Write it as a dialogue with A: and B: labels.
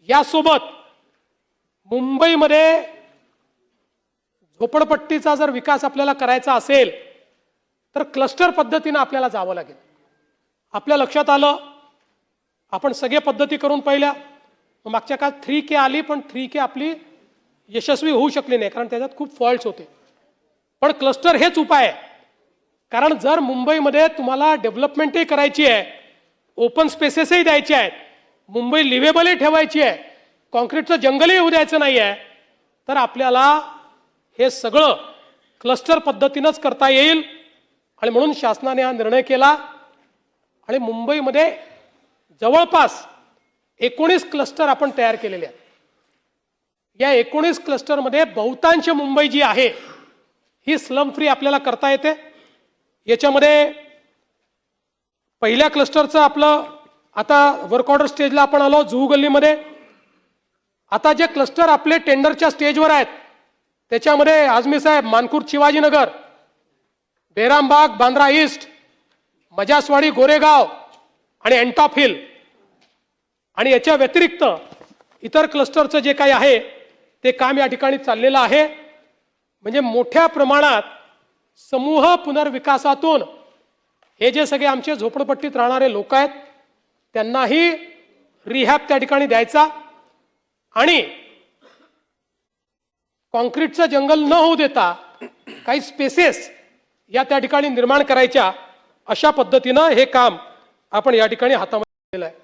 A: यासोबत मुंबईमध्ये झोपडपट्टीचा जर विकास आपल्याला करायचा असेल तर क्लस्टर पद्धतीने आपल्याला जावं लागेल. आपल्या लक्षात आलं, आपण सगळे पद्धती करून पाहिल्या. मागच्या काळात 3K आली, पण 3K आपली यशस्वी होऊ शकली नाही, कारण त्याच्यात खूप फॉल्ट्स होते. पण क्लस्टर हेच उपाय आहे. कारण जर मुंबईमध्ये तुम्हाला डेव्हलपमेंटही करायची आहे, ओपन स्पेसेसही द्यायचे आहेत, मुंबई लिव्हेबलही ठेवायची आहे, कॉन्क्रीटचं जंगलही होऊ द्यायचं नाही आहे, तर आपल्याला हे सगळं क्लस्टर पद्धतीनंच करता येईल. आणि म्हणून शासनाने हा निर्णय केला आणि मुंबईमध्ये जवळपास 19 क्लस्टर आपण तयार केलेले आहेत. या 19 क्लस्टरमध्ये बहुतांश मुंबई जी आहे ही स्लम फ्री आपल्याला करता येते. याच्यामध्ये पहिल्या क्लस्टरचं आपलं आता वर्क ऑर्डर स्टेजला आपण आलो जुहू गल्लीमध्ये. आता जे क्लस्टर आपले टेंडरच्या स्टेजवर आहेत त्याच्यामध्ये आझमी साहेब, मानखुर्द शिवाजीनगर, बेरामबाग बांद्रा ईस्ट, मजासवाडी गोरेगाव आणि एंटॉप हिल, आणि याच्या व्यतिरिक्त इतर क्लस्टरचं जे काही आहे ते काम या ठिकाणी चाललेलं आहे. म्हणजे मोठ्या प्रमाणात समूह पुनर्विकासातून हे जे सगळे आमचे झोपडपट्टीत राहणारे लोक आहेत त्यांनाही रिहॅब त्या ठिकाणी द्यायचा आणि कॉन्क्रीटचं जंगल न होऊ देता काही स्पेसेस या त्या ठिकाणी निर्माण करायच्या, अशा पद्धतीनं हे काम आपण या ठिकाणी हातामध्ये केलं आहे.